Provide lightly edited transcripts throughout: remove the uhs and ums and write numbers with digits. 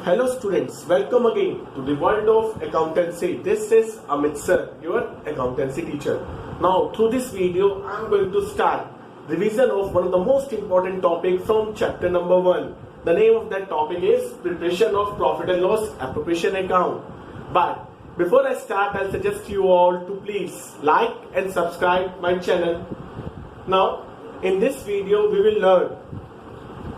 Hello students, welcome again to the world of accountancy. This is Amit sir, your accountancy teacher. Now through this video, I am going to start revision of one of the most important topic from chapter number 1. The name of that topic is preparation of profit and loss appropriation account. But before I start, I'll suggest you all to please like and subscribe my channel. Now in this video, we will learn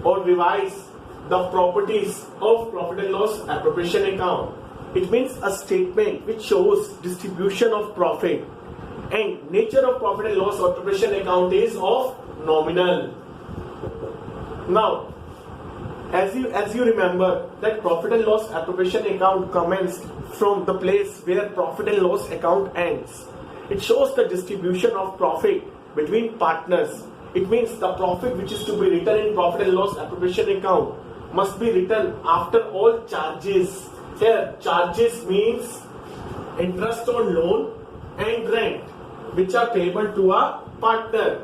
or revise the properties of profit and loss appropriation account. It means a statement which shows distribution of profit, and nature of profit and loss appropriation account is of nominal. Now as you remember that profit and loss appropriation account commenced from the place where profit and loss account ends. It shows the distribution of profit between partners. It means the profit which is to be written in profit and loss appropriation account must be written after all charges. Here charges means interest on loan and rent which are payable to a partner.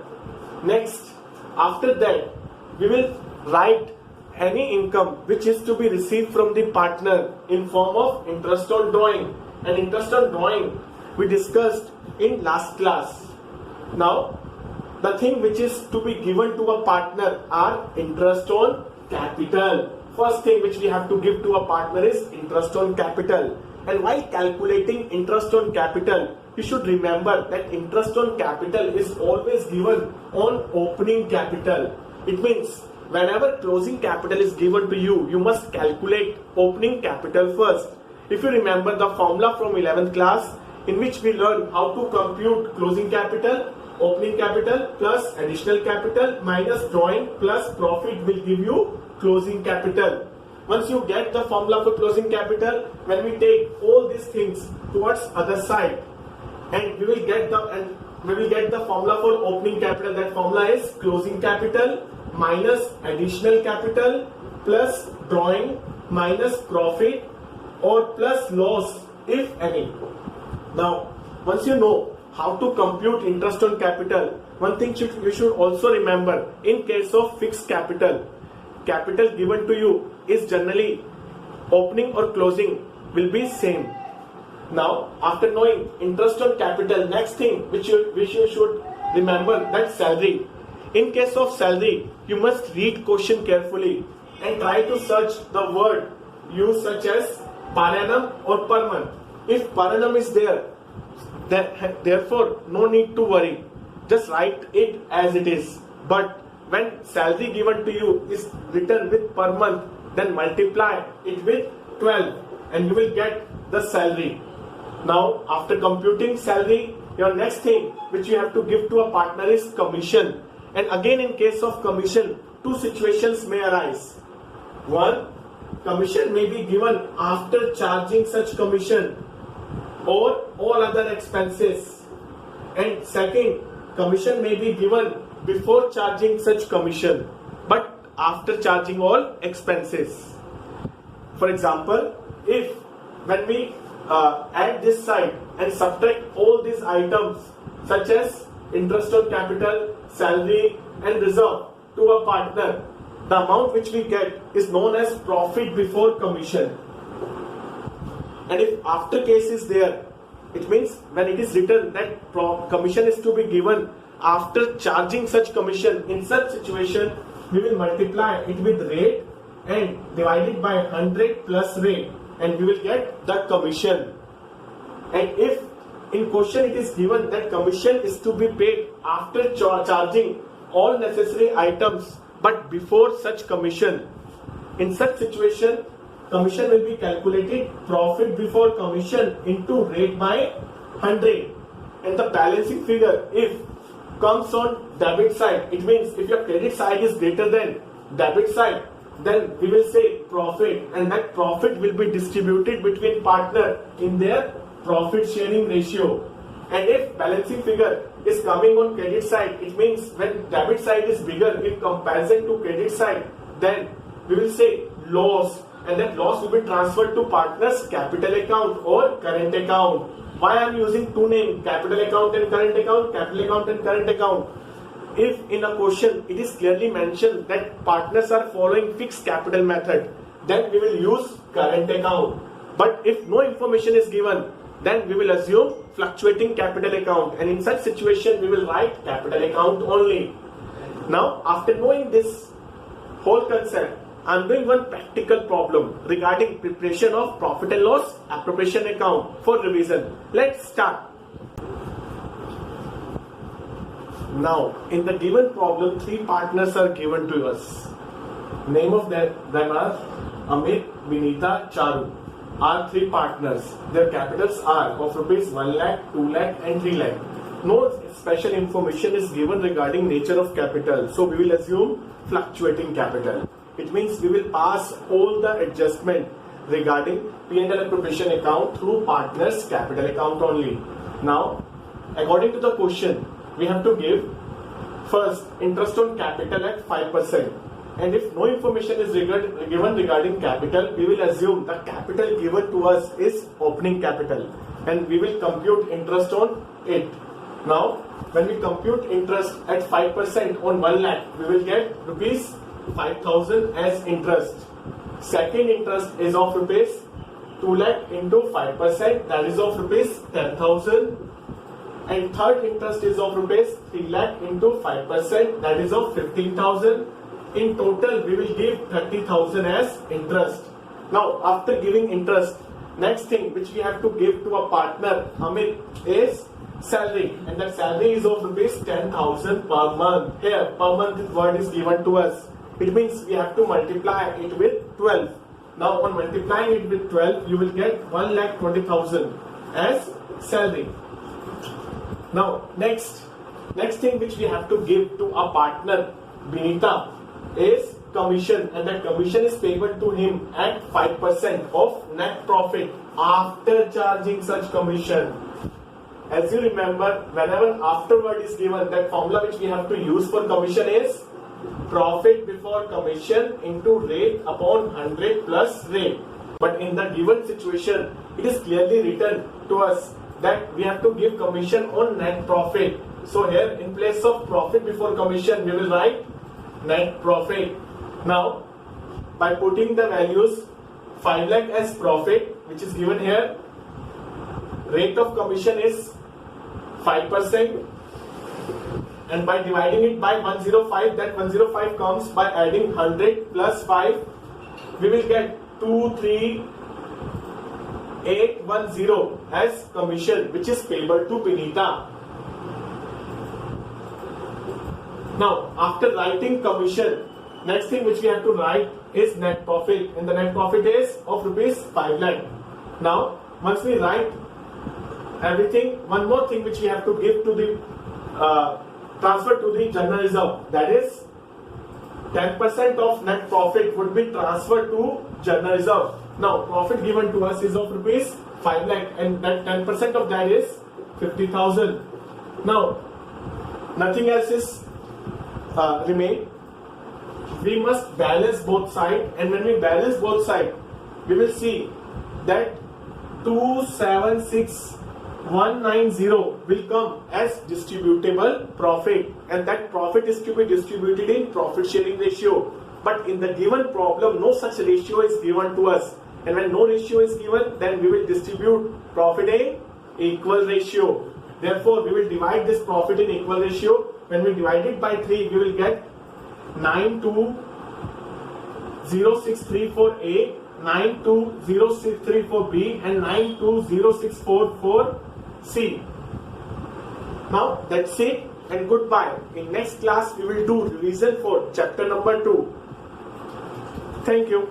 Next, after that we will write any income which is to be received from the partner in form of interest on drawing, and interest on drawing we discussed in last class. Now the thing which is to be given to a partner are interest on capital. First thing which we have to give to a partner is interest on capital. And while calculating interest on capital, you should remember that interest on capital is always given on opening capital. It means whenever closing capital is given to you, you must calculate opening capital first. If you remember the formula from 11th class in which we learned how to compute closing capital, opening capital plus additional capital minus drawing plus profit will give you closing capital. Once you get the formula for closing capital, when we take all these things towards other side, and we will get the formula for opening capital. That formula is closing capital minus additional capital plus drawing minus profit or plus loss if any. Now once you know how to compute interest on capital, one thing you should also remember: in case of fixed capital given to you is generally opening or closing will be same. Now after knowing interest on capital, next thing which you should remember, that salary. In case of salary, you must read question carefully and try to search the word used such as per annum or per month. If per annum is there, therefore no need to worry, just write it as it is. But when salary given to you is written with per month, then multiply it with 12 and you will get the salary. Now after computing salary, your next thing which you have to give to a partner is commission. And again, in case of commission, two situations may arise. One, commission may be given after charging such commission or all other expenses, and second, commission may be given before charging such commission but after charging all expenses. For example, if when we add this side and subtract all these items such as interest on capital, salary and reserve to a partner, the amount which we get is known as profit before commission. And if after case is there, it means when it is written that commission is to be given after charging such commission, in such situation we will multiply it with rate and divide it by 100 plus rate and we will get the commission. And if in question it is given that commission is to be paid after charging all necessary items but before such commission, in such situation commission will be calculated profit before commission into rate by 100, and the balancing figure if comes on debit side, it means if your credit side is greater than debit side, then we will say profit, and that profit will be distributed between partner in their profit sharing ratio. And if balancing figure is coming on credit side, it means when debit side is bigger in comparison to credit side, then we will say loss, and that loss will be transferred to partner's capital account or current account. Why I am using two names, capital account and current account, capital account and current account? If in a question it is clearly mentioned that partners are following fixed capital method, then we will use current account. But if no information is given, then we will assume fluctuating capital account, and in such situation we will write capital account only. Now, after knowing this whole concept, I am doing one practical problem regarding preparation of profit and loss appropriation account for revision. Let's start. Now, in the given problem, three partners are given to us. Name of them are Amit, Vinita, Charu. Are three partners. Their capitals are of rupees 1 lakh, 2 lakh and 3 lakh. No special information is given regarding nature of capital. So we will assume fluctuating capital. It means we will pass all the adjustment regarding P&L appropriation account through partners capital account only. Now, according to the question, we have to give first interest on capital at 5%. And if no information is given regarding capital, we will assume the capital given to us is opening capital, and we will compute interest on it. Now, when we compute interest at 5% on 1 lakh, we will get rupees 5,000 as interest. Second interest is of rupees 2 lakh into 5%, that is of rupees 10,000. And third interest is of rupees 3 lakh into 5%, that is of 15,000. In total, we will give 30,000 as interest. Now, after giving interest, next thing which we have to give to a partner, Amit, is salary, and that salary is of rupees 10,000 per month. Here, per month word is given to us. It means we have to multiply it with 12. Now, on multiplying it with 12, you will get 1,20,000 as salary. Now, next thing which we have to give to a partner, Vinita, is commission, and that commission is payable to him at 5% of net profit after charging such commission. As you remember, whenever afterward is given, that formula which we have to use for commission is profit before commission into rate upon 100 plus rate. But in the given situation, it is clearly written to us that we have to give commission on net profit. So here, in place of profit before commission, we will write net profit. Now, by putting the values 5 lakh as profit, which is given here, rate of commission is 5%, and by dividing it by 105, that 105 comes by adding 100 plus 5, we will get 23,810 as commission, which is payable to Vinita. Now, after writing commission, next thing which we have to write is net profit, and the net profit is of rupees 5 lakh. Now, once we write everything, one more thing which we have to give to the transfer to the general reserve, that is 10% of net profit would be transferred to general reserve. Now, profit given to us is of rupees 5 lakh, and that 10% of that is 50,000. Now, nothing else is remain. We must balance both sides, and when we balance both sides, we will see that 276,190 will come as distributable profit, and that profit is to be distributed in profit sharing ratio. But in the given problem, no such ratio is given to us, and when no ratio is given, then we will distribute profit in equal ratio. Therefore, we will divide this profit in equal ratio. When we divide it by 3, we will get 920634A, 920634B, and 920644C. Now, that's it, and goodbye. In next class, we will do revision for chapter number 2. Thank you.